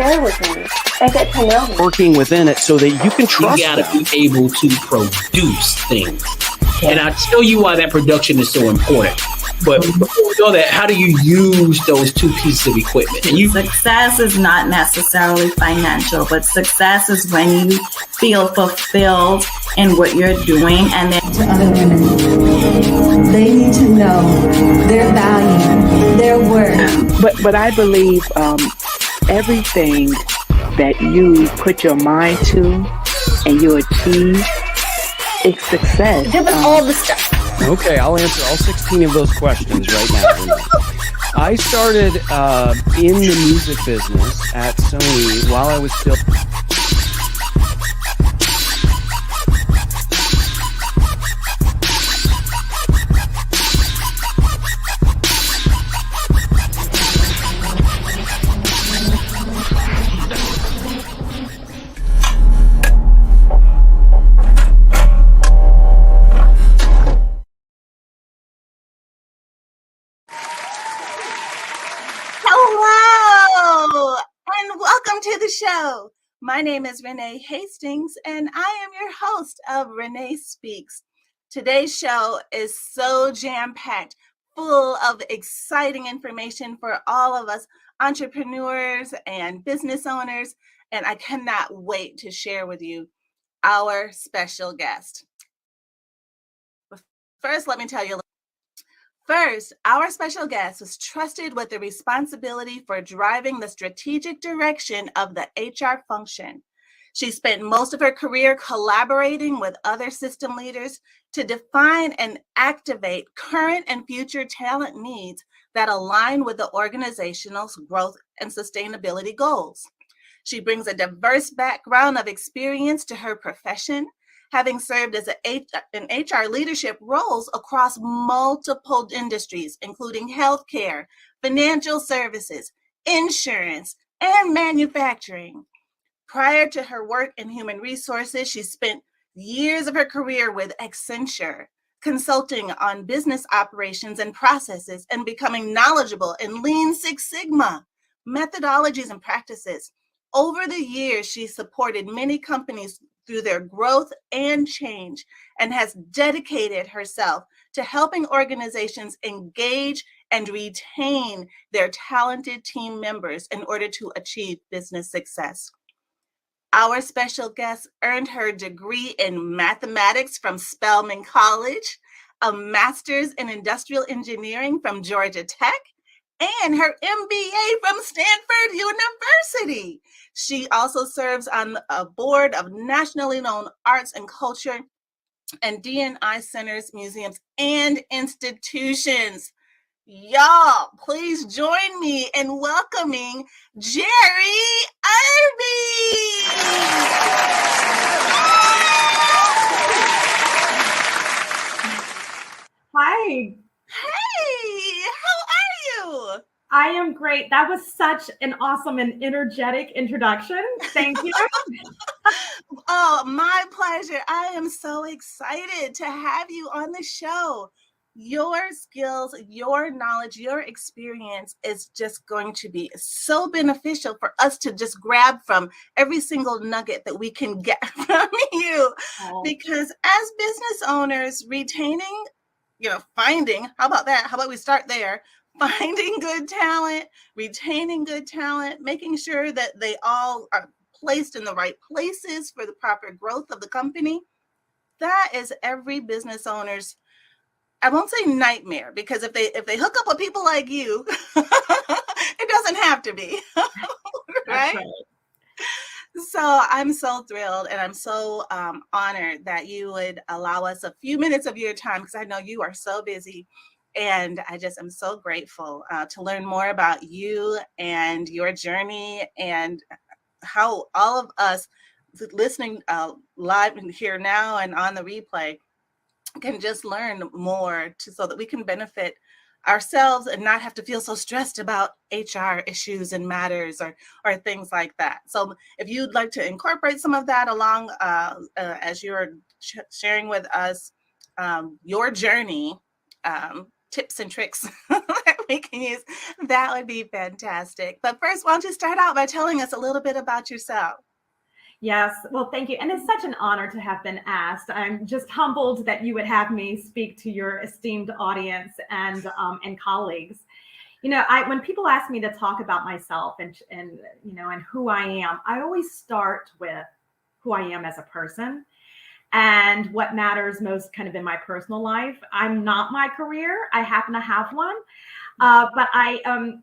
share with me and get to know me. Working within it so that you can trust You got to be able to produce things. And I'll tell you why that production is so important. But before we know that, how do you use those two pieces of equipment? And success is not necessarily financial, but success is when you feel fulfilled in what you're doing. And then to other women, they need to know their value, their worth. But I believe everything that you put your mind to and you achieve, it's success. Give us all the stuff. Okay, I'll answer all 16 of those questions right now. I started in the music business at Sony while I was still... Hello, and welcome to the show. My name is Renee Hastings, and I am your host of Renee Speaks. Today's show is so jam-packed, full of exciting information for all of us entrepreneurs and business owners, and I cannot wait to share with you our special guest. First, let me tell you First, our special guest was trusted with the responsibility for driving the strategic direction of the HR function. She spent most of her career collaborating with other system leaders to define and activate current and future talent needs that align with the organization's growth and sustainability goals. She brings a diverse background of experience to her profession, having served as in HR leadership roles across multiple industries, including healthcare, financial services, insurance, and manufacturing. Prior to her work in human resources, she spent years of her career with Accenture, consulting on business operations and processes and becoming knowledgeable in Lean Six Sigma methodologies and practices. Over the years, she supported many companies through their growth and change and has dedicated herself to helping organizations engage and retain their talented team members in order to achieve business success. Our special guest earned her degree in mathematics from Spelman College, a master's in industrial engineering from Georgia Tech, and her MBA from Stanford University. She also serves on a board of nationally known arts and culture and D&I centers, museums, and institutions. Y'all, please join me in welcoming Jerri Irby. Hi. Hey, how are you? I am great. That was such an awesome and energetic introduction. Thank you. Oh, my pleasure. I am so excited to have you on the show. Your skills, your knowledge, your experience is just going to be so beneficial for us to just grab from every single nugget that we can get from you. Oh. Because as business owners, retaining, finding, how about that? How about we start there? Finding good talent, retaining good talent, making sure that they all are placed in the right places for the proper growth of the company. That is every business owner's, I won't say nightmare, because if they hook up with people like you, it doesn't have to be, right? So I'm so thrilled and I'm so honored that you would allow us a few minutes of your time, because I know you are so busy. And I just am so grateful to learn more about you and your journey and how all of us listening live here now and on the replay can just learn more so that we can benefit ourselves and not have to feel so stressed about HR issues and matters or things like that. So if you'd like to incorporate some of that along as you're sharing with us your journey, tips and tricks that we can use, that would be fantastic. But first, why don't you start out by telling us a little bit about yourself? Yes, well, thank you. And it's such an honor to have been asked. I'm just humbled that you would have me speak to your esteemed audience and colleagues. When people ask me to talk about myself and who I am, I always start with who I am as a person and what matters most kind of in my personal life. I'm not my career. I happen to have one, but I am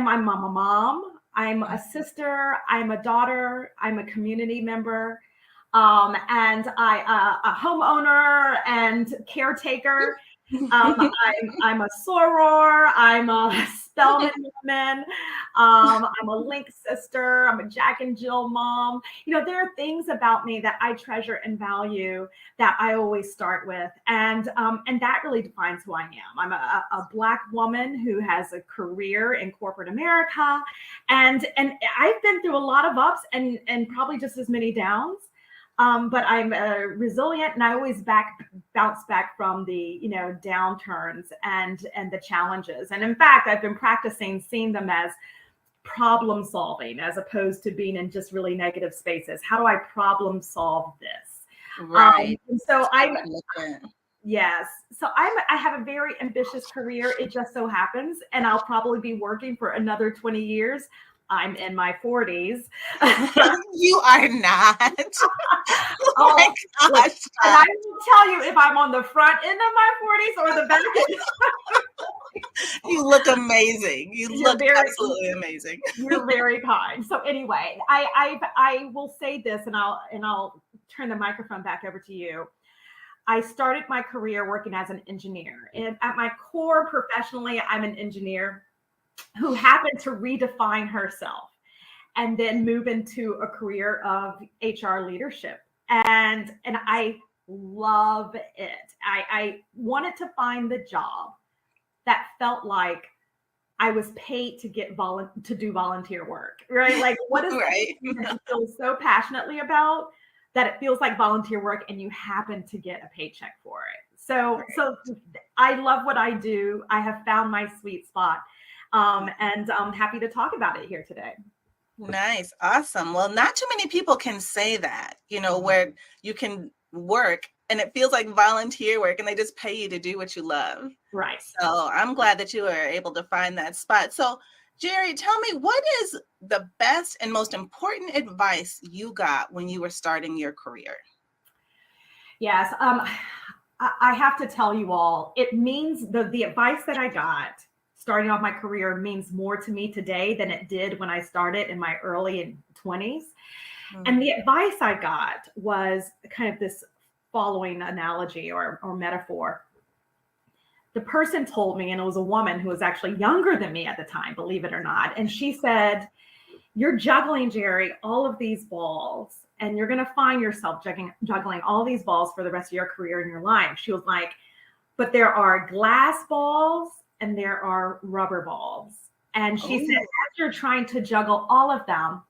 a mom. I'm a sister, I'm a daughter, I'm a community member, and a homeowner and caretaker. I'm a soror, I'm a Spelman woman, I'm a Link sister, I'm a Jack and Jill mom. There are things about me that I treasure and value that I always start with. And that really defines who I am. I'm a Black woman who has a career in corporate America. And I've been through a lot of ups and probably just as many downs. But I'm resilient, and I always bounce back from the downturns and the challenges. And in fact, I've been practicing seeing them as problem solving as opposed to being in just really negative spaces. How do I problem solve this? Right. And so yes. So I have a very ambitious career. It just so happens, and I'll probably be working for another 20 years. I'm in my 40s. You are not. Oh my gosh. And I will tell you if I'm on the front end of my 40s or the back end. You look amazing. You look absolutely amazing. You're very kind. So anyway, I will say this, and I'll turn the microphone back over to you. I started my career working as an engineer, and at my core, professionally, I'm an engineer who happened to redefine herself and then move into a career of HR leadership. And I love it. I wanted to find the job that felt like I was paid to to do volunteer work, right? Like, what is right. that you feel so passionately about that it feels like volunteer work and you happen to get a paycheck for it. So I love what I do. I have found my sweet spot. And I'm happy to talk about it here today. Nice. Awesome. Well, not too many people can say that, where you can work and it feels like volunteer work and they just pay you to do what you love. Right. So I'm glad that you were able to find that spot. So Jerri, tell me, what is the best and most important advice you got when you were starting your career? Yes. I have to tell you all, it means the advice that I got starting off my career means more to me today than it did when I started in my early 20s. Mm-hmm. And the advice I got was kind of this following analogy or metaphor. The person told me, and it was a woman who was actually younger than me at the time, believe it or not. And she said, "You're juggling, Jerri, all of these balls, and you're going to find yourself juggling all these balls for the rest of your career and your life." She was like, "But there are glass balls and there are rubber balls." And she said, as you're trying to juggle all of them,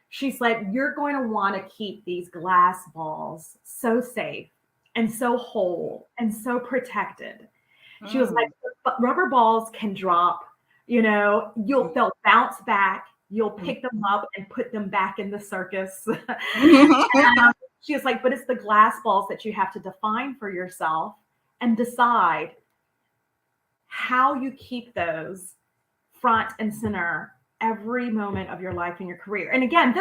she said, you're going to want to keep these glass balls so safe and so whole and so protected. She was like, but rubber balls can drop, they'll bounce back. You'll pick them up and put them back in the circus. And she was like, but it's the glass balls that you have to define for yourself and decide how you keep those front and center every moment of your life and your career. And again,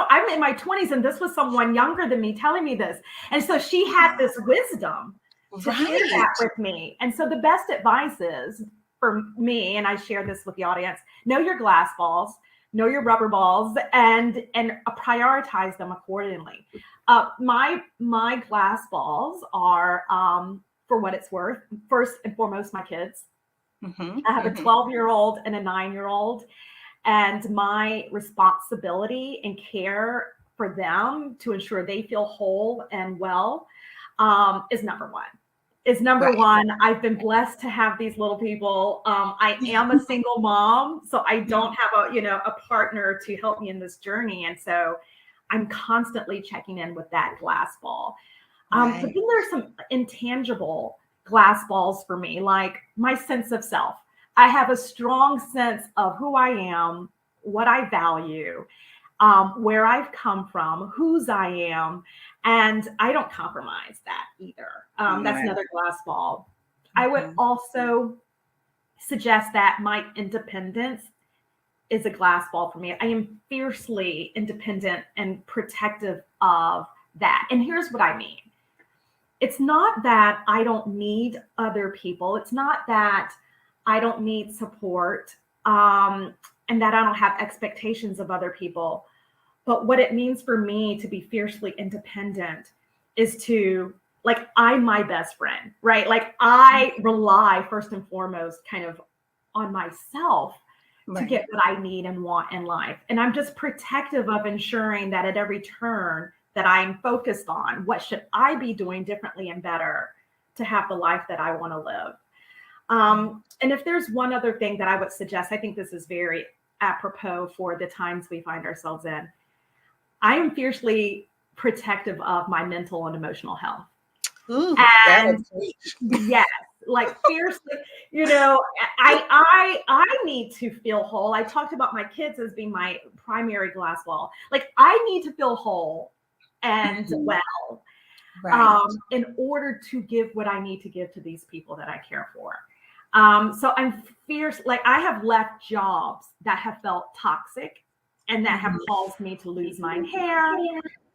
I'm in my 20s and this was someone younger than me telling me this. And so she had this wisdom to share that with me. And so the best advice is for me, and I share this with the audience, know your glass balls, know your rubber balls, and prioritize them accordingly. My glass balls are, for what it's worth, first and foremost, my kids. Mm-hmm. I have a 12-year-old and a 9-year-old, and my responsibility and care for them to ensure they feel whole and well is number one. I've been blessed to have these little people. I am a single mom, so I don't have a partner to help me in this journey, and so I'm constantly checking in with that glass ball. But then there's some intangible glass balls for me, like my sense of self. I have a strong sense of who I am, what I value, where I've come from, whose I am, and I don't compromise that either. That's another glass ball. I would also suggest that my independence is a glass ball for me. I am fiercely independent and protective of that. And here's what I mean. It's not that I don't need other people. It's not that I don't need support, and that I don't have expectations of other people. But what it means for me to be fiercely independent is to, like, I'm my best friend, right? Like, I rely first and foremost kind of on myself to get what I need and want in life. And I'm just protective of ensuring that at every turn that I'm focused on what should I be doing differently and better to have the life that I want to live. And if there's one other thing that I would suggest, I think this is very apropos for the times we find ourselves in. I am fiercely protective of my mental and emotional health. Ooh, and yes, like fiercely, you know, I need to feel whole. I talked about my kids as being my primary glass wall. Like, I need to feel whole and well, in order to give what I need to give to these people that I care for. So I'm fierce. Like, I have left jobs that have felt toxic and that have caused me to lose my hair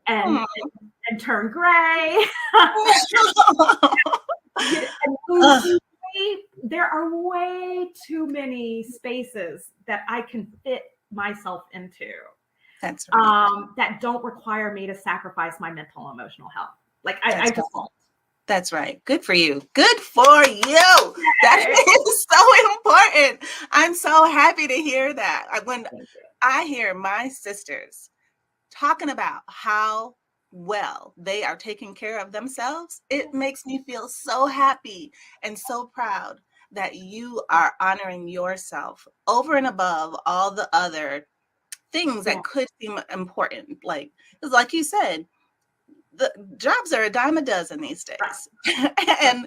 and turn gray. There are way too many spaces that I can fit myself into. That's right. That don't require me to sacrifice my mental and emotional health. Like, I just won't. That's right. Good for you. Good for you. That is so important. I'm so happy to hear that. When I hear my sisters talking about how well they are taking care of themselves, it makes me feel so happy and so proud that you are honoring yourself over and above all the other things that could seem important. Like you said, the jobs are a dime a dozen these days. and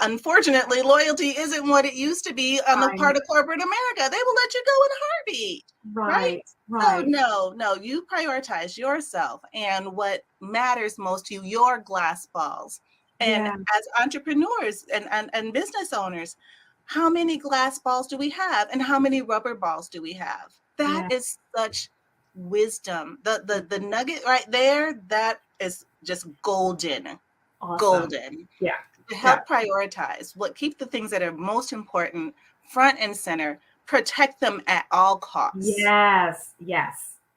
unfortunately, loyalty isn't what it used to be on the part of corporate America. They will let you go in a heartbeat. Right. So no, you prioritize yourself and what matters most to you, your glass balls. And as entrepreneurs and business owners, how many glass balls do we have and how many rubber balls do we have? That is such wisdom. The nugget right there, that is just golden. Awesome. Golden. Yeah. To help prioritize keep the things that are most important front and center, protect them at all costs. Yes.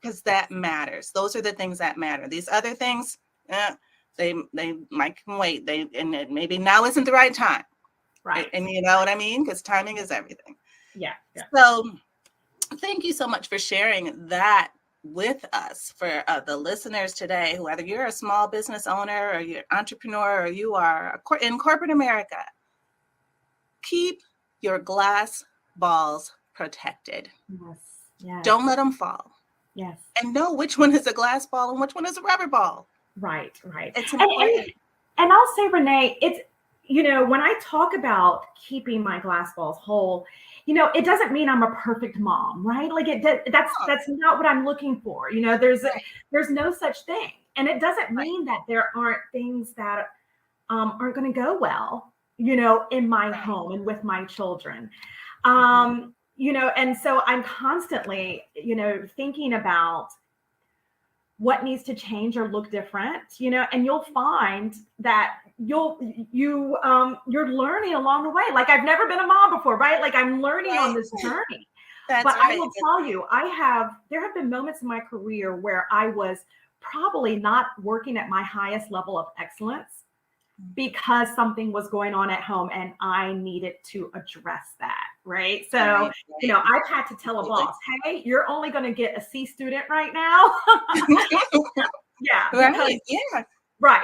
Because that matters. Those are the things that matter. These other things, they might can wait. And maybe now isn't the right time. Right. And you know what I mean? Because timing is everything. Yeah. So thank you so much for sharing that with us, for the listeners today, whether you're a small business owner or you're an entrepreneur or you are in corporate America. Keep your glass balls protected. Yes. Don't let them fall. Yes. And know which one is a glass ball and which one is a rubber ball. Right. It's important. And I'll say, Renee, it's, you know, when I talk about keeping my glass balls whole, you know, it doesn't mean I'm a perfect mom, right? Like, that's not what I'm looking for. You know, there's no such thing. And it doesn't mean that there aren't things that aren't going to go well, you know, in my home and with my children. You know, and so I'm constantly, you know, thinking about what needs to change or look different, you know, and you'll find that you're learning along the way. Like, I've never been a mom before, right? Like, I'm learning on this journey. But I will tell you, there have been moments in my career where I was probably not working at my highest level of excellence because something was going on at home and I needed to address that, right? So, you know, I've had to tell a boss, hey, you're only going to get a C student right now.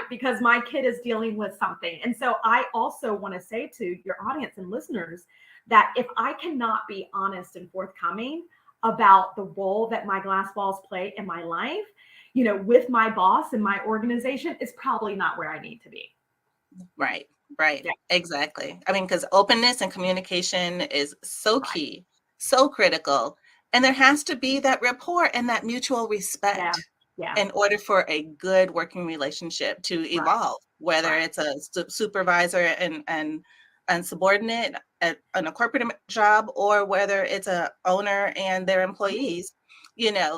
Because my kid is dealing with something. And so I also want to say to your audience and listeners that if I cannot be honest and forthcoming about the role that my glass balls play in my life, you know, with my boss and my organization, is probably not where I need to be. Right. Right. Yeah. Exactly. I mean, because openness and communication is so key, so critical. And there has to be that rapport and that mutual Yeah. respect Yeah. in order for a good working relationship to Right. evolve, whether Right. it's a supervisor and subordinate on a corporate job, or whether it's a owner and their employees.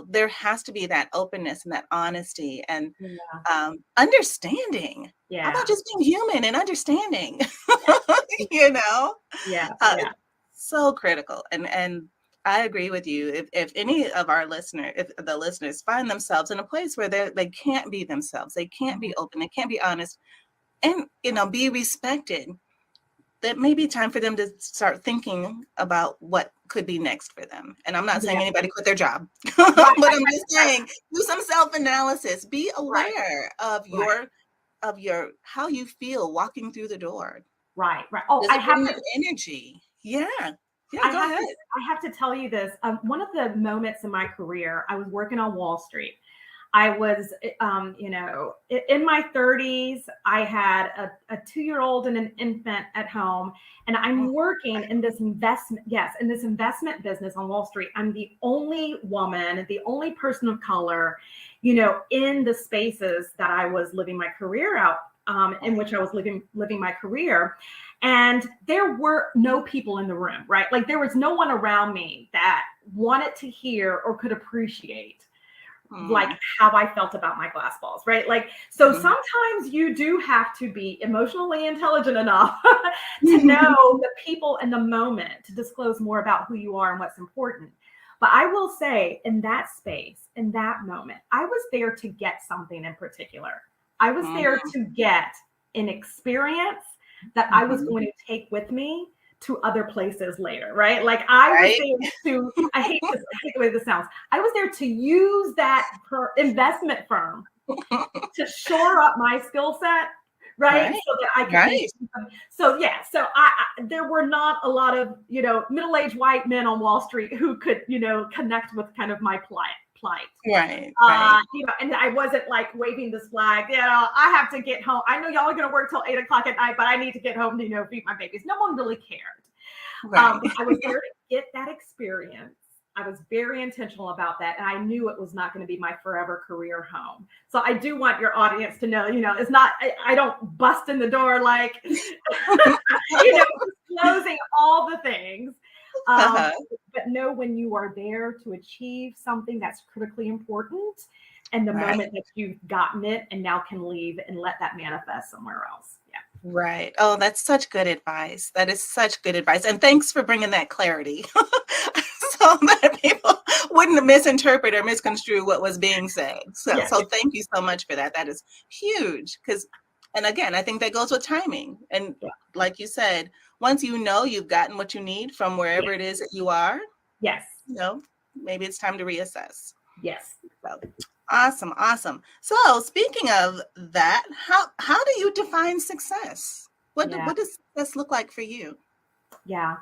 There has to be that openness and that honesty and Yeah. understanding. How Yeah. about just being human and understanding? Yeah. you know, Yeah. uh, Yeah. so critical. And I agree with you. If any of our listeners, if the listeners find themselves in a place where they can't be themselves, they can't be open, they can't be honest, and be respected, that may be time for them to start thinking about what could be next for them. And I'm not saying Yeah. anybody quit their job, Right. but I'm just saying do some self-analysis. Be Right. aware of Right. your how you feel walking through the door. Right. Right. Oh, Does it bring you energy? Yeah. Yeah, go ahead. I have to tell you this. One of the moments in my career, I was working on Wall Street. I was, in my 30s. I had a 2-year-old and an infant at home, and I'm working in this investment business on Wall Street. I'm the only woman, the only person of color, in the spaces that I was living my career out, in which I was living my career. And there were no people in the room, right? Like there was no one around me that wanted to hear or could appreciate like how I felt about my glass balls, right? Like, so sometimes you do have to be emotionally intelligent enough to know the people in the moment to disclose more about who you are and what's important. But I will say in that space, in that moment, I was there to get something in particular. I was there to get an experience that I was going to take with me to other places later, right? Like I was there to, I hate the way this sounds. I was there to use that investment firm to shore up my skill set, right? So that I could so there were not a lot of, middle-aged white men on Wall Street who could, connect with kind of my plight. Right. And I wasn't like waving this flag, I have to get home. I know y'all are going to work till 8:00 at night, but I need to get home to, feed my babies. No one really cared. I was there to get that experience. I was very intentional about that. And I knew it was not going to be my forever career home. So I do want your audience to know, it's not, I don't bust in the door like, closing all the things. But know when you are there to achieve something that's critically important and the moment that you've gotten it and now can leave and let that manifest somewhere else. Yeah. Right. Oh, that's such good advice. That is such good advice. And thanks for bringing that clarity so that people wouldn't misinterpret or misconstrue what was being said. So thank you so much for that. That is huge. And again, I think that goes with timing. And like you said, once you've gotten what you need from wherever it is that you are, maybe it's time to reassess. Yes. So, awesome. So speaking of that, how do you define success? What does success look like for you? Yeah.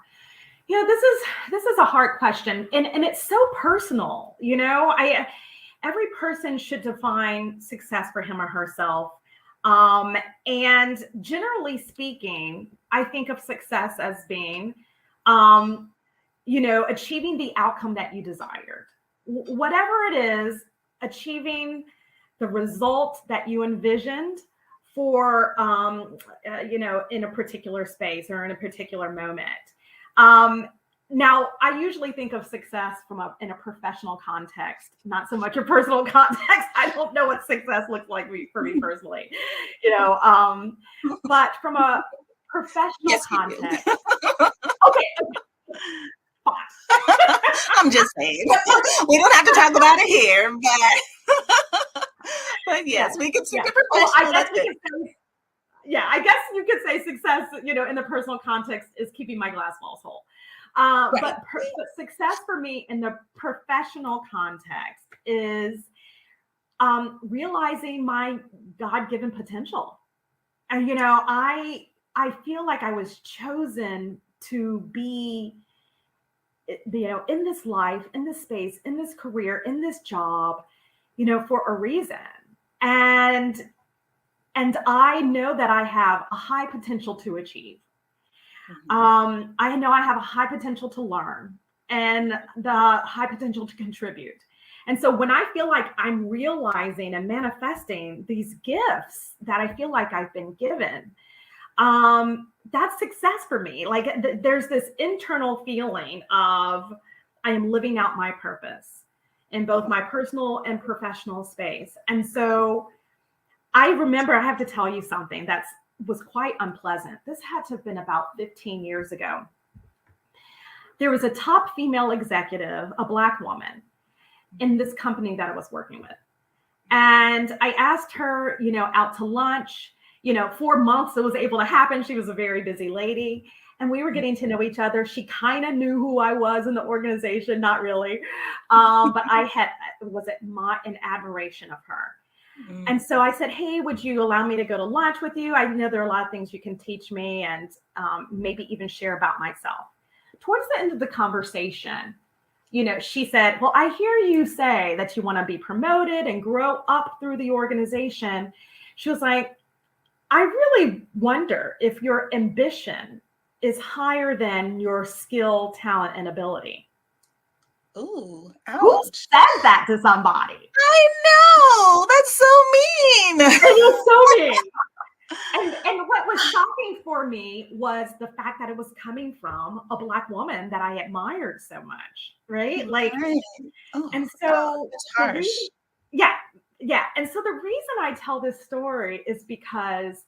This is a hard question. And it's so personal. Every person should define success for him or herself. And generally speaking, I think of success as being, achieving the outcome that you desired. Whatever it is, achieving the result that you envisioned for, in a particular space or in a particular moment. Now, I usually think of success in a professional context, not so much a personal context. I don't know what success looks like for me personally, but from a professional context. Okay. I'm just saying. We don't have to talk about it here, but yes, we can speak professional. Well, I guess you could say success, in the personal context is keeping my glass balls whole. But success for me in the professional context is realizing my God-given potential. And, I feel like I was chosen to be, in this life, in this space, in this career, in this job, for a reason. And And I know that I have a high potential to achieve. I know I have a high potential to learn and the high potential to contribute. And so when I feel like I'm realizing and manifesting these gifts that I feel like I've been given, that's success for me. Like there's this internal feeling of I am living out my purpose in both my personal and professional space. And so I remember, I have to tell you something that was quite unpleasant. This had to have been about 15 years ago. There was a top female executive, a Black woman, in this company that I was working with. And I asked her, out to lunch, 4 months it was able to happen. She was a very busy lady. And we were getting to know each other. She kind of knew who I was in the organization, not really. But I was in admiration of her. And so I said, hey, would you allow me to go to lunch with you? I know there are a lot of things you can teach me and maybe even share about myself. Towards the end of the conversation, she said, well, I hear you say that you want to be promoted and grow up through the organization. She was like, I really wonder if your ambition is higher than your skill, talent, and ability. Ooh, Who ouch. says that to somebody? I know. That's so mean. It is so mean. And what was shocking for me was the fact that it was coming from a Black woman that I admired so much, right? Like, Right. Oh, and wow, so that's the harsh. reason, yeah. And so the reason I tell this story is because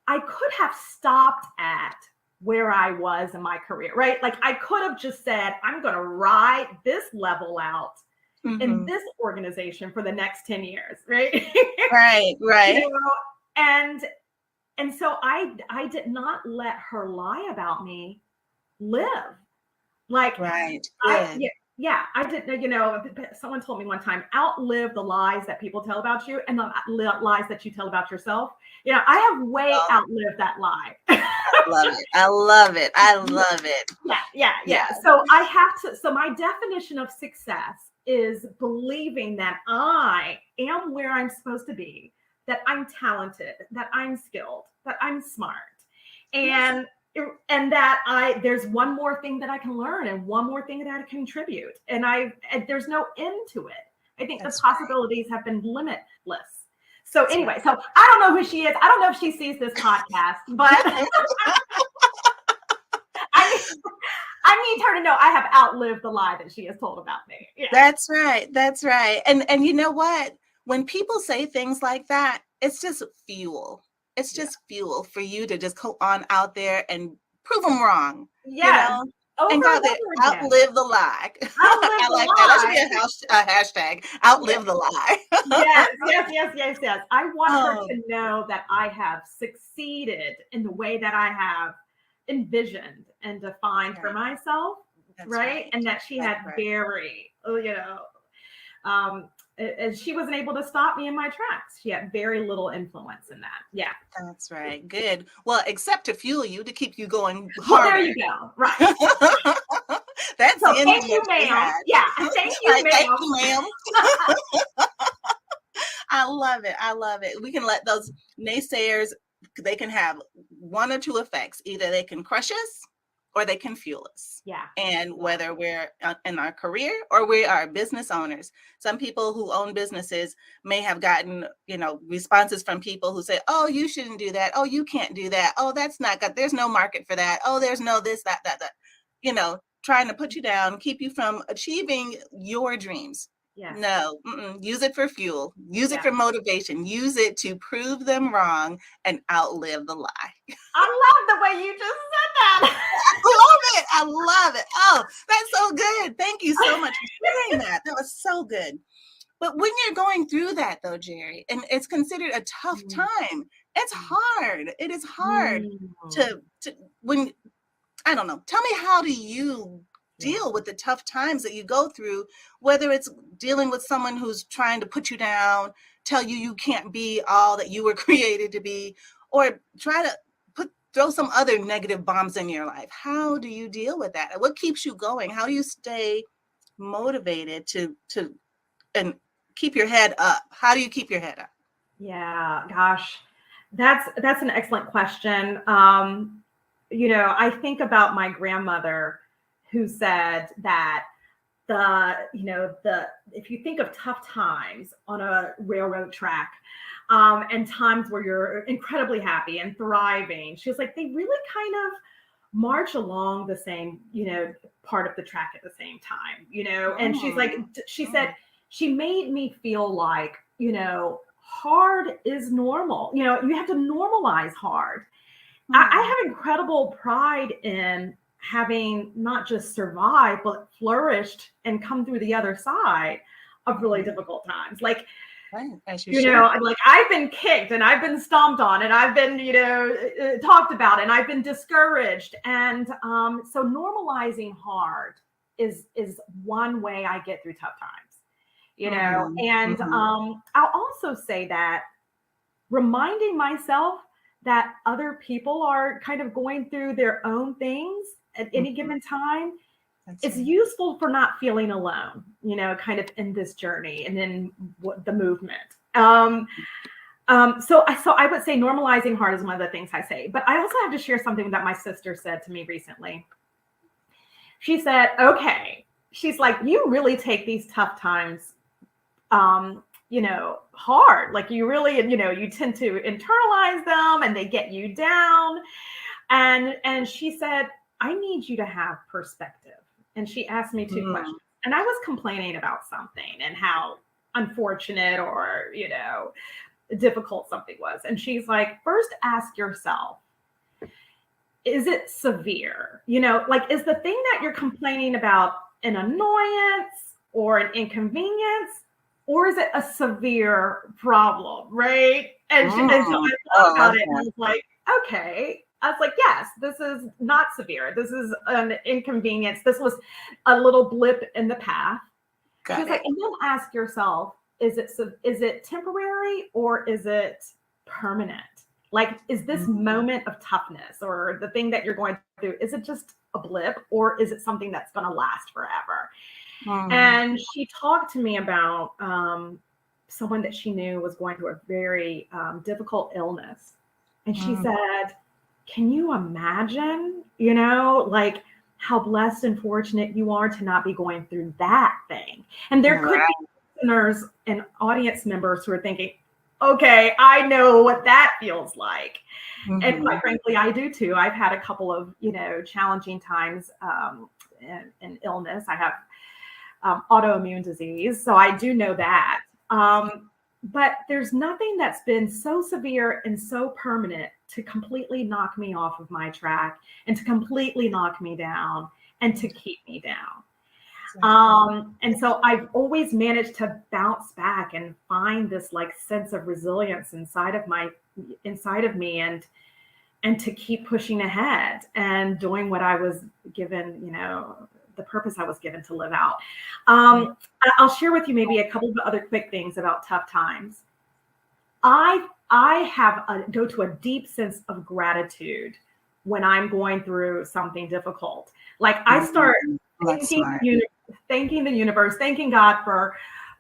I could have stopped at where I was in my career, right? Like I could have just said, I'm going to ride this level out in this organization for the next 10 years, right? Right. And so I did not let her lie about me live. Like, Right. I didn't, someone told me one time, outlive the lies that people tell about you and the lies that you tell about yourself. I have way outlived that lie. I love it. Yeah. So my definition of success is believing that I am where I'm supposed to be, that I'm talented, that I'm skilled, that I'm smart. And that there's one more thing that I can learn and one more thing that I can contribute. And there's no end to it. I think the possibilities have been limitless. So anyway, so I don't know who she is. I don't know if she sees this podcast, but I need her to know I have outlived the lie that she has told about me. Yeah. That's right. And you know what? When people say things like that, it's just fuel. It's just fuel for you to just go on out there and prove them wrong. Yeah. And go there, outlive the lie. I like that. That should be a hashtag. Outlive the lie. Yes. I want her to know that I have succeeded in the way that I have envisioned and defined for myself. Right. And that she had very, and she wasn't able to stop me in my tracks. She had very little influence in that. Yeah. That's right. Good. Well, except to fuel you, to keep you going harder. Well, there you go. Right. That's so thank you, ma'am. Yeah. Thank you, ma'am. Thank you, ma'am. I love it. We can let those naysayers, they can have one or two effects. Either they can crush us or they can fuel us. Yeah. And whether we're in our career or we are business owners, some people who own businesses may have gotten, responses from people who say, oh, you shouldn't do that. Oh, you can't do that. Oh, that's not good. There's no market for that. Oh, there's no this, that. Trying to put you down, keep you from achieving your dreams. Yeah. No, use it for fuel. Use it for motivation. Use it to prove them wrong and outlive the lie. I love the way you just said that. I love it. Oh, that's so good. Thank you so much for sharing that. That was so good. But when you're going through that, though, Jerri, and it's considered a tough time, it's hard. It is hard to when, I don't know. Tell me, how do you deal with the tough times that you go through, whether it's dealing with someone who's trying to put you down, tell you can't be all that you were created to be, or try to throw some other negative bombs in your life? How do you deal with that? What keeps you going? How do you stay motivated to and keep your head up? How do you keep your head up? Yeah, gosh. That's an excellent question. I think about my grandmother who said that if you think of tough times on a railroad track, and times where you're incredibly happy and thriving, she was like, they really kind of march along the same, part of the track at the same time, and she said, she made me feel like, hard is normal. You have to normalize hard. I have incredible pride in having not just survived, but flourished and come through the other side of really difficult times. Like, right, as like I've been kicked and I've been stomped on and I've been, talked about and I've been discouraged. And so normalizing hard is one way I get through tough times, and I'll also say that reminding myself that other people are kind of going through their own things at any given time. It's useful for not feeling alone, kind of in this journey and in the movement. So I would say normalizing hard is one of the things I say, but I also have to share something that my sister said to me recently. She said, okay, she's like, you really take these tough times, hard. Like you really, you tend to internalize them and they get you down. And she said, I need you to have perspective. And she asked me two questions. And I was complaining about something and how unfortunate or, difficult something was. And she's like, first ask yourself, is it severe? Is the thing that you're complaining about an annoyance or an inconvenience? Or is it a severe problem, right? And so I thought about it and I was like, okay. I was like, yes, this is not severe. This is an inconvenience. This was a little blip in the path. Like, and then ask yourself, is it temporary or is it permanent? Like, is this moment of toughness or the thing that you're going through, is it just a blip or is it something that's going to last forever? And she talked to me about someone that she knew was going through a very difficult illness. And she said, can you imagine, like how blessed and fortunate you are to not be going through that thing? And there could be listeners and audience members who are thinking, okay, I know what that feels like. And quite frankly, I do too. I've had a couple of, challenging times in illness. I have autoimmune disease. So I do know that. But there's nothing that's been so severe and so permanent to completely knock me off of my track and to completely knock me down and to keep me down. And so I've always managed to bounce back and find this like sense of resilience inside of me and to keep pushing ahead and doing what I was given, the purpose I was given to live out. I'll share with you maybe a couple of other quick things about tough times. I go to a deep sense of gratitude when I'm going through something difficult. Like I start thanking the universe, thanking God for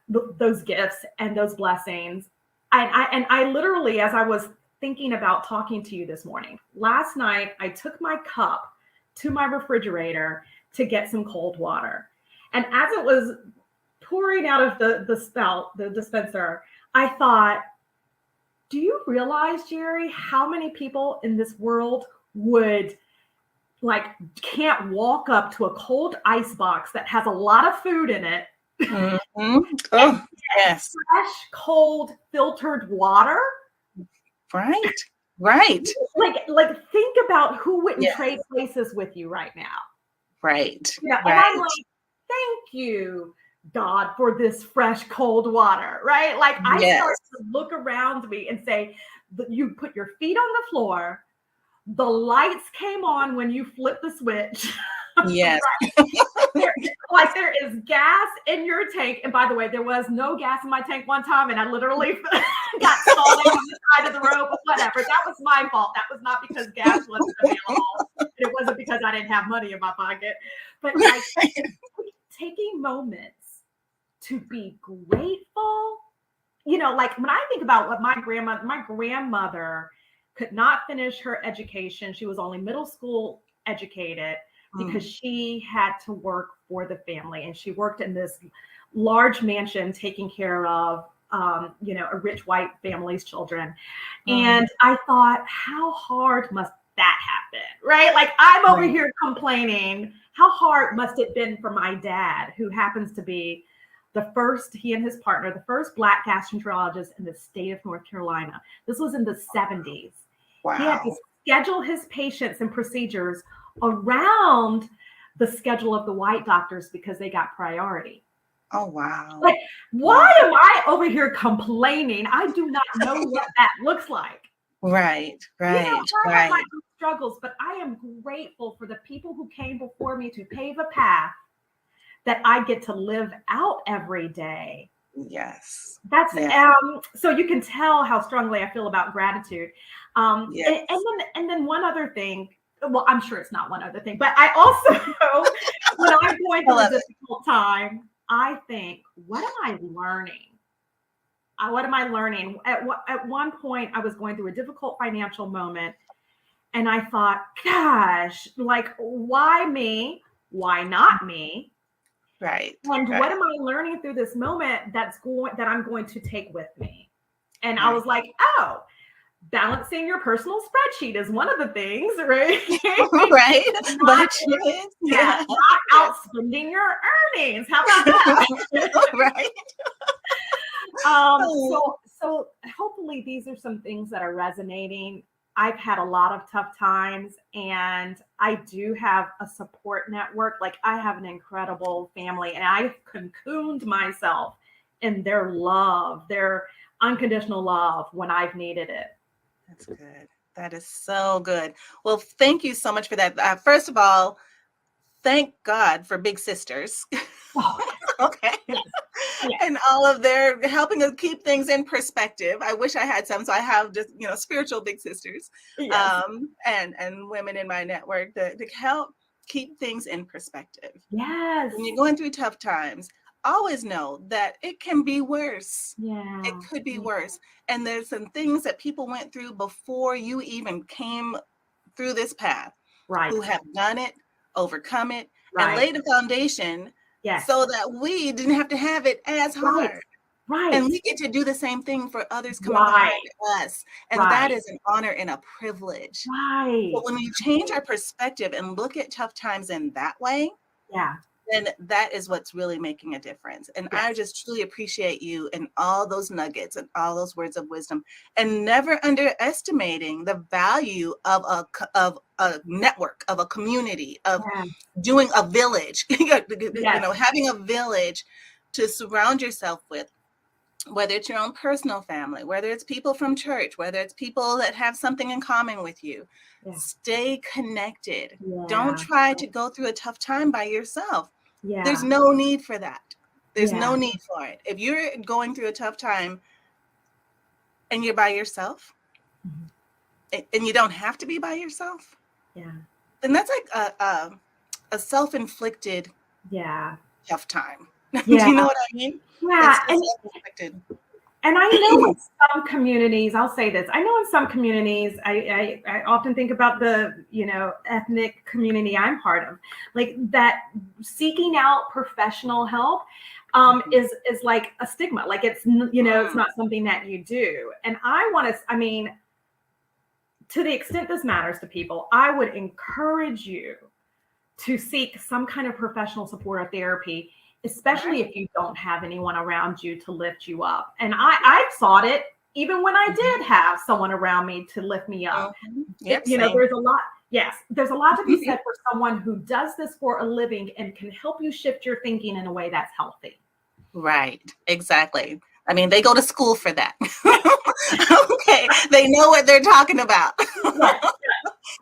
those gifts and those blessings. And I literally, as I was thinking about talking to you this morning, last night, I took my cup to my refrigerator to get some cold water. And as it was pouring out of the dispenser, I thought, do you realize, Jerri, how many people in this world can't walk up to a cold ice box that has a lot of food in it? Oh, yes. Fresh, cold, filtered water. Right. Like think about who wouldn't trade places with you right now. Right. Yeah. And I'm like, thank you, God, for this fresh, cold water, right? Like I start to look around me and say, you put your feet on the floor. The lights came on when you flipped the switch. Yes. There is gas in your tank. And by the way, there was no gas in my tank one time. And I literally got stalled on the side of the road, but whatever. That was my fault. That was not because gas wasn't available. It wasn't because I didn't have money in my pocket. But like taking moments to be grateful, like when I think about what my grandmother could not finish her education. She was only middle school educated because she had to work for the family. And she worked in this large mansion taking care of, a rich white family's children. And I thought, how hard must that happen? Right? Like, I'm over here complaining. How hard must it been for my dad, who happens to be he and his partner, the first Black gastroenterologist in the state of North Carolina. This was in the 70s. Wow. He had to schedule his patients and procedures around the schedule of the white doctors because they got priority. Oh, wow. Like, why am I over here complaining? I do not know what that looks like. Right. I have my own struggles, but I am grateful for the people who came before me to pave a path that I get to live out every day. Yes. That's so you can tell how strongly I feel about gratitude. And then one other thing. Well, I'm sure it's not one other thing, but I also, when I'm going through a difficult time, I think, what am I learning? What am I learning? At one point, I was going through a difficult financial moment, and I thought, gosh, like, why me? Why not me? Right. And what am I learning through this moment that I'm going to take with me? And I was like, oh, balancing your personal spreadsheet is one of the things, right? Right. Not outspending your earnings. How about that? Right. So hopefully these are some things that are resonating. I've had a lot of tough times, and I do have a support network. Like, I have an incredible family, and I've cocooned myself in their love, their unconditional love when I've needed it. That's good. That is so good. Well, thank you so much for that. First of all, thank God for big sisters. Okay. Yes. And all of their helping us keep things in perspective. I wish I had some. So I have just, spiritual big sisters, and women in my network that help keep things in perspective. Yes. When you're going through tough times, always know that it can be worse. Yeah. It could be worse. And there's some things that people went through before you even came through this path, right, who have done it, overcome it, and laid a foundation so that we didn't have to have it as hard. Right. And we get to do the same thing for others coming behind us. And that is an honor and a privilege. Right. But when we change our perspective and look at tough times in that way, then that is what's really making a difference. And I just truly appreciate you and all those nuggets and all those words of wisdom, and never underestimating the value of a network, of a community, of doing a village, having a village to surround yourself with, whether it's your own personal family, whether it's people from church, whether it's people that have something in common with you. Stay connected. Don't try to go through a tough time by yourself. There's no need for that. There's no need for it. If you're going through a tough time and you're by yourself, and you don't have to be by yourself, then that's like a self-inflicted tough time. Do you know what I mean? And I know in some communities, I'll say this, I know in some communities, I often think about the, ethnic community I'm part of, like that seeking out professional help is like a stigma. Like it's not something that you do. And to the extent this matters to people, I would encourage you to seek some kind of professional support or therapy, especially if you don't have anyone around you to lift you up. And I sought it even when I did have someone around me to lift me up. There's a lot. Yes, there's a lot to be said for someone who does this for a living and can help you shift your thinking in a way that's healthy. Right. Exactly. I mean, they go to school for that. Okay. They know what they're talking about.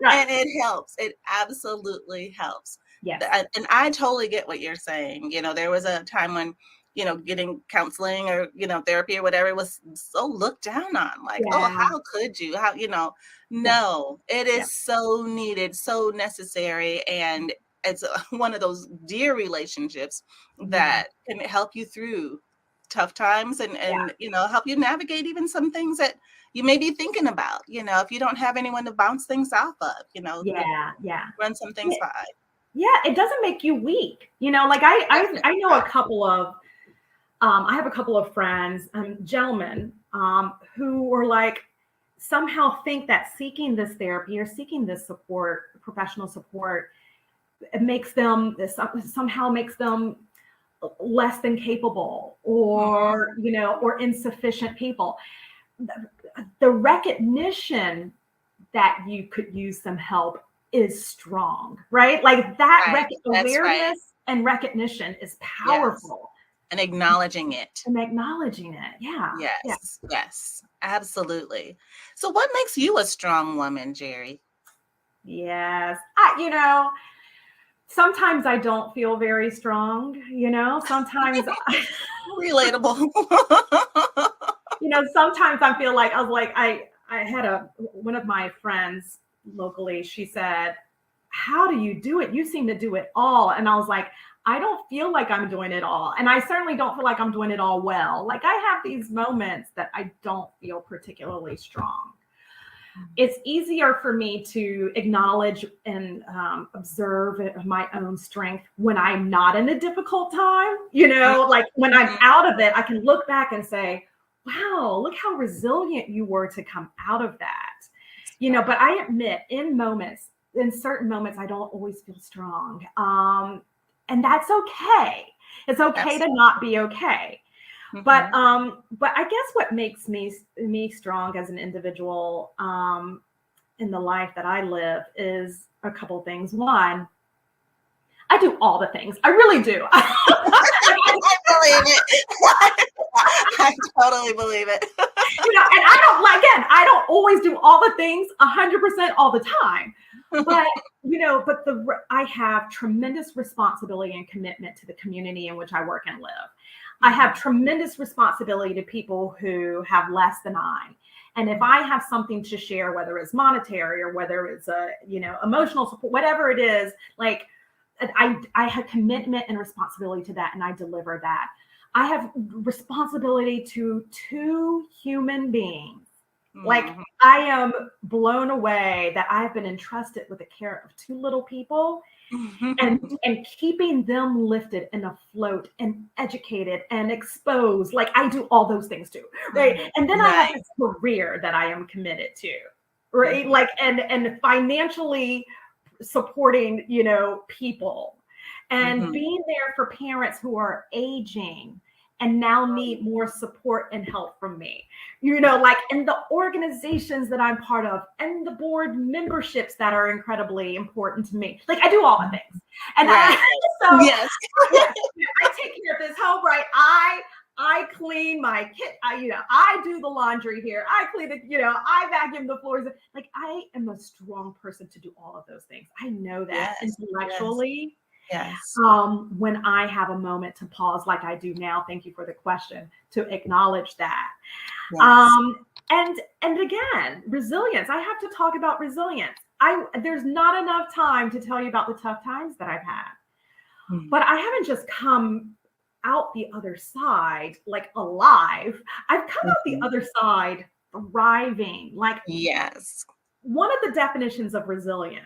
And it helps. It absolutely helps. Yes. And I totally get what you're saying. There was a time when, getting counseling or, therapy or whatever was so looked down on. Like, oh, how could you? No, it is so needed, so necessary. And it's one of those dear relationships that can help you through tough times and help you navigate even some things that you may be thinking about, if you don't have anyone to bounce things off of, run some things by. Yeah, it doesn't make you weak. Like I know a couple of I have a couple of friends, gentlemen, who are like somehow think that seeking this therapy or seeking this support, professional support, it makes them somehow makes them less than capable or or insufficient people. The recognition that you could use some help is strong, right? Like that awareness and recognition is powerful. And acknowledging it. Yeah. Yes, absolutely. So what makes you a strong woman, Jerri? Yes. Sometimes I don't feel very strong, sometimes relatable. Sometimes I feel like I had one of my friends locally, she said, how do you do it? You seem to do it all. And I was like, I don't feel like I'm doing it all. And I certainly don't feel like I'm doing it all well. Like I have these moments that I don't feel particularly strong. It's easier for me to acknowledge and observe my own strength when I'm not in a difficult time, like when I'm out of it, I can look back and say, wow, look how resilient you were to come out of that, but I admit in certain moments, I don't always feel strong. And that's okay. It's okay to not be okay. Mm-hmm. But I guess what makes me strong as an individual in the life that I live is a couple things. One, I do all the things. I really do. I believe it. I totally believe it. And I don't always do all the things 100% all the time. But I have tremendous responsibility and commitment to the community in which I work and live. I have tremendous responsibility to people who have less than I. And if I have something to share, whether it's monetary or whether it's emotional support, whatever it is, like I have commitment and responsibility to that, and I deliver that. I have responsibility to 2 human beings. Like I am blown away that I've been entrusted with the care of 2 little people and keeping them lifted and afloat and educated and exposed. Like I do all those things too, right? And then I have this career that I am committed to, right? Like and financially supporting, people and being there for parents who are aging and now need more support and help from me, like in the organizations that I'm part of and the board memberships that are incredibly important to me. Like I do all the things. And I take care of this home, right? I clean my kit. I do the laundry here. I clean it, I vacuum the floors. Like I am a strong person to do all of those things. I know that intellectually. Yes. When I have a moment to pause like I do now, thank you for the question, to acknowledge that. Yes. And again, resilience. I have to talk about resilience. There's not enough time to tell you about the tough times that I've had. But I haven't just come out the other side like alive. I've come out the other side thriving. Like one of the definitions of resilience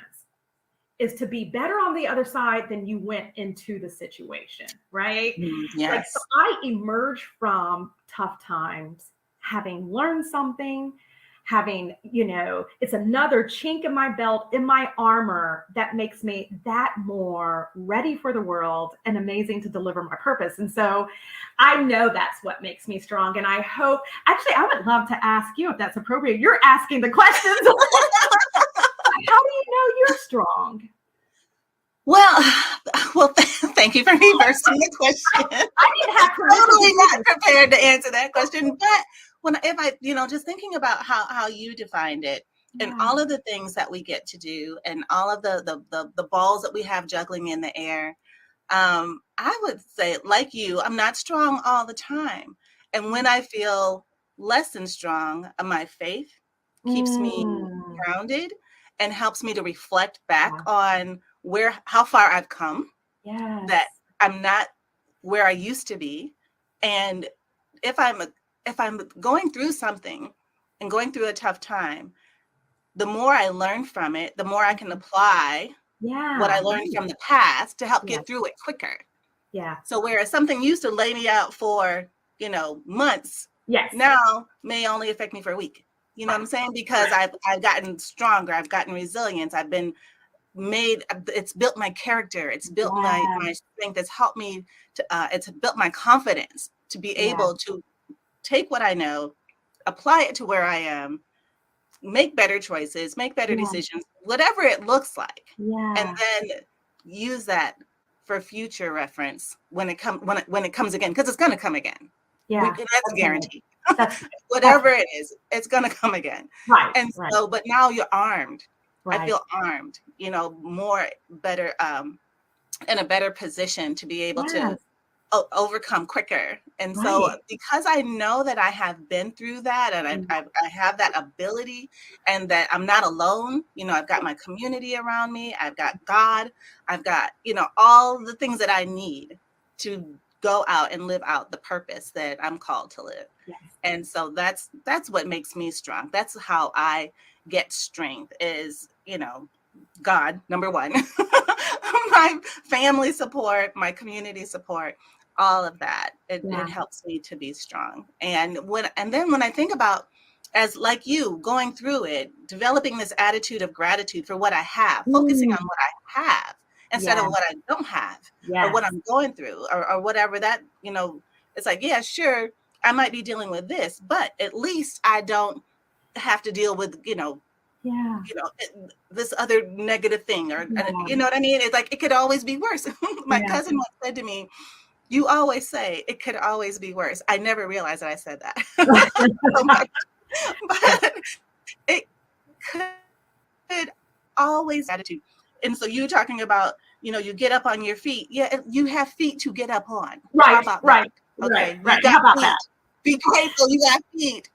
is to be better on the other side than you went into the situation, right? Yes. Like, so I emerge from tough times having learned something, having, it's another chink in my belt, in my armor that makes me that more ready for the world and amazing to deliver my purpose. And so I know that's what makes me strong. And I hope, actually, I would love to ask you if that's appropriate. You're asking the questions. How do you know you're strong? Well, thank you for reversing the question. I didn't have totally not prepared to answer that question, but if I, just thinking about how you defined it and all of the things that we get to do and all of the balls that we have juggling in the air, I would say, like you, I'm not strong all the time. And when I feel less than strong, my faith keeps me grounded and helps me to reflect back on how far I've come, that I'm not where I used to be, and if I'm going through something and going through a tough time, the more I learn from it, the more I can apply what I learned from the past to help get through it quicker. Yeah. So whereas something used to lay me out for, months, Yes. now may only affect me for a week. You know what I'm saying? Because I've gotten stronger. I've gotten resilience. I've been it's built my character. It's built my strength. It's helped me to, it's built my confidence to be able to take what I know, apply it to where I am, make better choices, make better decisions, whatever it looks like. Yeah. And then use that for future reference when it comes again, because it's going to come again. Yeah. That's guaranteed. That's, whatever it is, it's going to come again. Right. And so, but now you're armed. Right. I feel armed, more better, in a better position to be able to overcome quicker. And so because I know that I have been through that, and I have that ability, and that I'm not alone, I've got my community around me, I've got God, I've got, all the things that I need to go out and live out the purpose that I'm called to live. Yes. And so that's what makes me strong. That's how I get strength is, God, number one, my family support, my community support, all of that. It helps me to be strong. And then when I think about, as like you going through it, developing this attitude of gratitude for what I have, focusing on what I have instead of what I don't have, or what I'm going through, or whatever that, it's like, yeah, sure, I might be dealing with this, but at least I don't have to deal with, this other negative thing, or you know what I mean? It's like, it could always be worse. My cousin once said to me, you always say it could always be worse. I never realized that I said that. But it could always attitude. And so you talking about, you get up on your feet. Yeah, you have feet to get up on. Right. How about that? Okay. Right. How about that? Be grateful you got feet.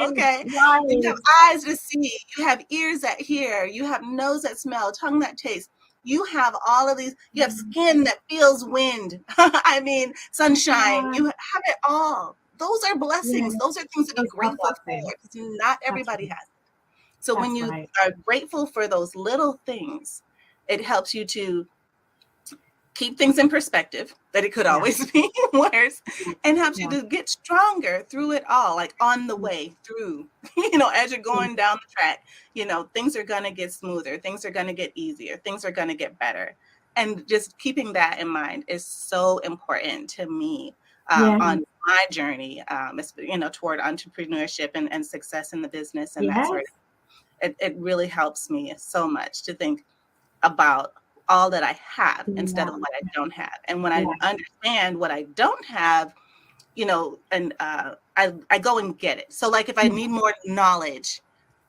Okay. Right. You have eyes to see. You have ears that hear. You have nose that smell, tongue that tastes. You have all of these. You have skin that feels wind. I mean, sunshine. You have it all. Those are blessings. Those are things to be grateful for, because not everybody has it. So when you are grateful for those little things, it helps you to keep things in perspective, that it could always be worse, and helps you to get stronger through it all, like on the way through, as you're going down the track, things are going to get smoother, things are going to get easier, things are going to get better. And just keeping that in mind is so important to me on my journey, toward entrepreneurship and success in the business and that sort of. It really helps me so much to think about all that I have instead of what I don't have. And when I understand what I don't have, and I go and get it. So like if I need more knowledge,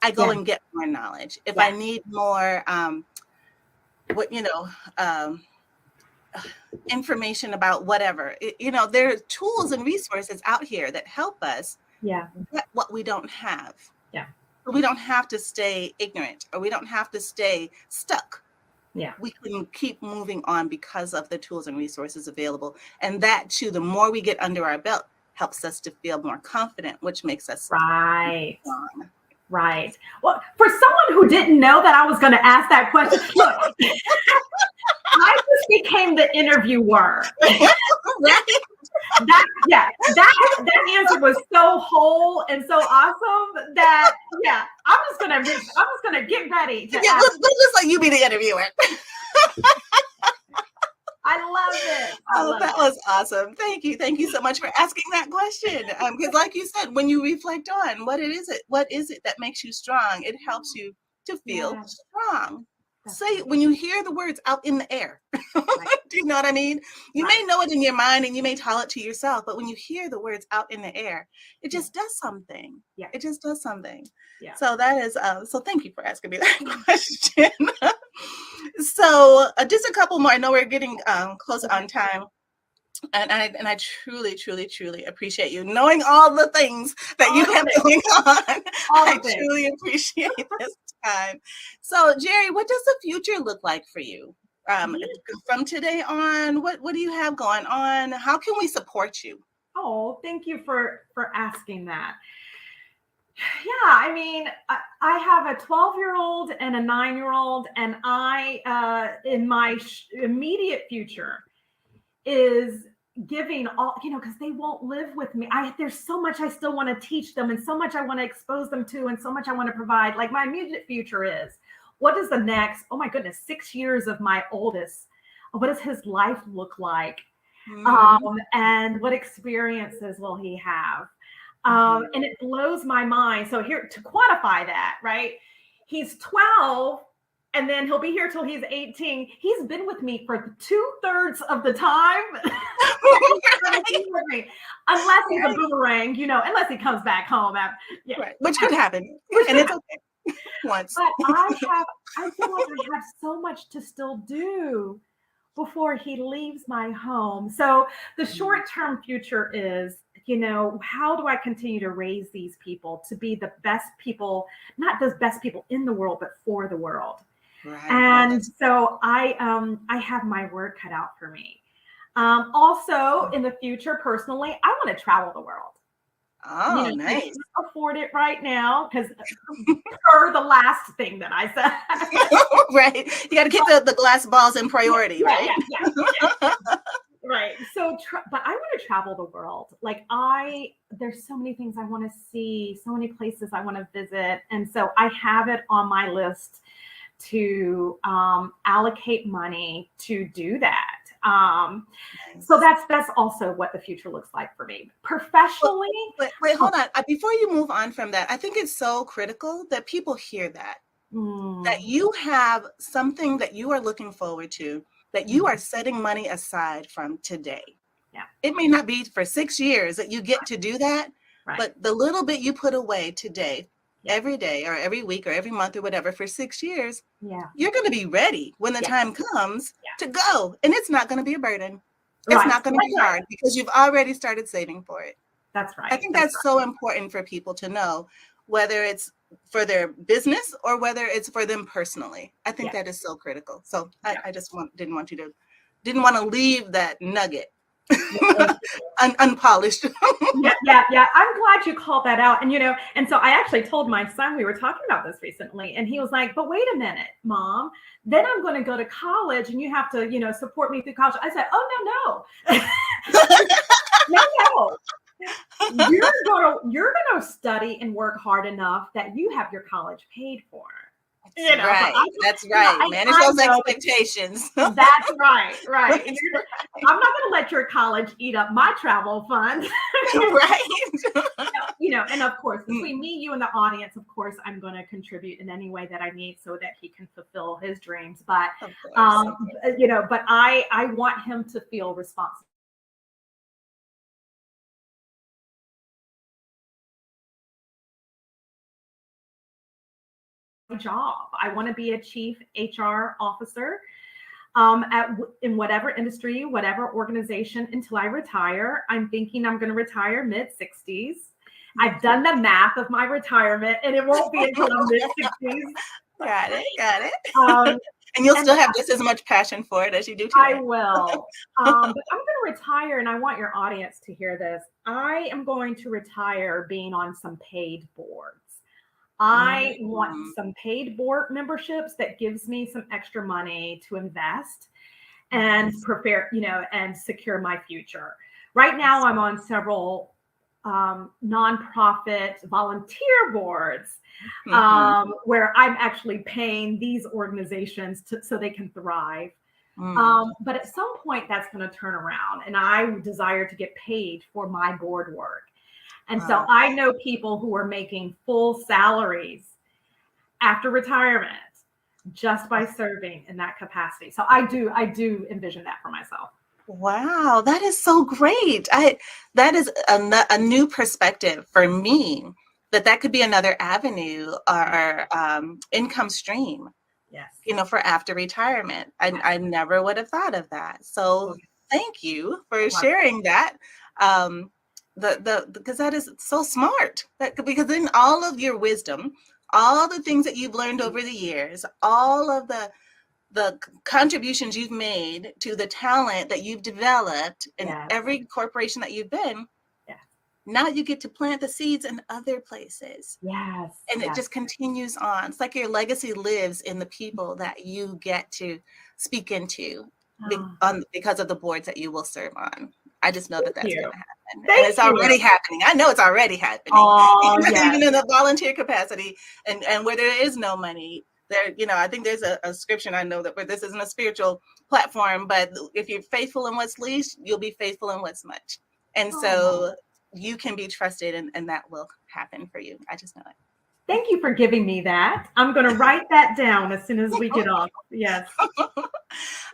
I go and get more knowledge. If I need more, information about whatever, there are tools and resources out here that help us get what we don't have. Yeah. We don't have to stay ignorant, or we don't have to stay stuck. Yeah. We can keep moving on because of the tools and resources available. And that too, the more we get under our belt, helps us to feel more confident, which makes us strong. Right. Well, for someone who didn't know that I was going to ask that question, look, I just became the interviewer. That answer was so whole and so awesome that I'm just gonna get ready to ask. Let's just let you be the interviewer. I love it. That was awesome. Thank you so much for asking that question. Because like you said, when you reflect on what is it that makes you strong, it helps you to feel strong. Say when you hear the words out in the air, do you know what I mean? You may know it in your mind and you may tell it to yourself, but when you hear the words out in the air, it just does something. Yeah. It just does something. Yeah. So that is, so thank you for asking me that question. So just a couple more. I know we're getting close on time. And I truly, truly, truly appreciate you knowing all the things that you have going on. I truly appreciate this time. So, Jerri, what does the future look like for you? From today on, what do you have going on? How can we support you? Oh, thank you for asking that. Yeah, I mean, I have a 12-year-old and a 9-year-old, and I, in my immediate future, is giving all, because they won't live with me. There's so much I still want to teach them, and so much I want to expose them to, and so much I want to provide. Like, my immediate future is, what is the next, oh my goodness, 6 years of my oldest, what does his life look like? And what experiences will he have? And it blows my mind. So here, to quantify that, right? He's 12, and then he'll be here till he's 18. He's been with me for 2/3 of the time. Unless he's a boomerang, unless he comes back home. Which could happen. And it's okay. Once. But I feel like I have so much to still do before he leaves my home. So the short-term future is, how do I continue to raise these people to be the best people, not the best people in the world, but for the world. Right. And so I have my work cut out for me. Also in the future, personally, I want to travel the world. Oh, nice. I can't afford it right now because per the last thing that I said. Right. You got to keep the glass balls in priority, right? Yeah. Right. So, but I want to travel the world. Like there's so many things I want to see, so many places I want to visit. And so I have it on my list to allocate money to do that. So that's also what the future looks like for me professionally. Wait, hold on. Before you move on from that, I think it's so critical that people hear that, that you have something that you are looking forward to, that you are setting money aside from today. Yeah. It may not be for 6 years that you get to do that, but the little bit you put away today, every day or every week or every month or whatever for 6 years, you're going to be ready when the time comes to go. And it's not going to be a burden. It's not going to be hard because you've already started saving for it. That's right. I think that's so important for people to know, whether it's for their business or whether it's for them personally. I think that is so critical. So I just didn't want to leave that nugget unpolished. Yeah. I'm glad you called that out. And so I actually told my son, we were talking about this recently, and he was like, but wait a minute, Mom, then I'm going to go to college and you have to, support me through college. I said, oh, no. No. You're gonna study and work hard enough that you have your college paid for. That's right. Manage those expectations. That's right. I'm not gonna let your college eat up my travel fund. And of course, between me, you, and the audience, of course, I'm going to contribute in any way that I need so that he can fulfill his dreams. But but I want him to feel responsible. Job. I want to be a chief HR officer in whatever industry, whatever organization until I retire. I'm thinking I'm going to retire mid-60s. I've done the math of my retirement, and it won't be until I'm mid-60s. Got it. And you'll still have just as much passion for it as you do today. I will. But I'm going to retire, and I want your audience to hear this. I am going to retire being on some paid boards. I want some paid board memberships that gives me some extra money to invest and prepare, and secure my future. Right now, I'm on several nonprofit volunteer boards where I'm actually paying these organizations so they can thrive. But at some point, that's going to turn around, and I desire to get paid for my board work. And so I know people who are making full salaries after retirement just by serving in that capacity. So I do envision that for myself. Wow, that is so great. That is a new perspective for me, that could be another avenue or income stream. Yes. For after retirement. I never would have thought of that. So thank you for sharing that. Because that is so smart. Because in all of your wisdom, all the things that you've learned over the years, all of the contributions you've made to the talent that you've developed in every corporation that you've been, now you get to plant the seeds in other places. Yes. And it just continues on. It's like your legacy lives in the people that you get to speak into because of the boards that you will serve on. I just know that that's going to happen. And it's already happening. I know it's already happening. Oh, even in the volunteer capacity and where there is no money. There, I think there's a scripture, I know that where this isn't a spiritual platform, but if you're faithful in what's least, you'll be faithful in what's much. And so you can be trusted and that will happen for you. I just know it. Thank you for giving me that. I'm going to write that down as soon as we get off. Yes. All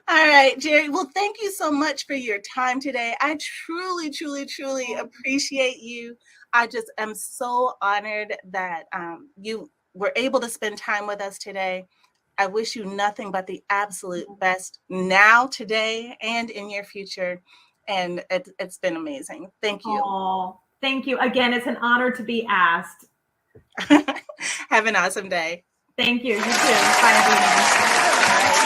right, Jerri. Well, thank you so much for your time today. I truly, truly, truly appreciate you. I just am so honored that you were able to spend time with us today. I wish you nothing but the absolute best now, today, and in your future. And it's been amazing. Thank you. Oh, thank you. Again, it's an honor to be asked. Have an awesome day. Thank you. You too. Bye, everyone.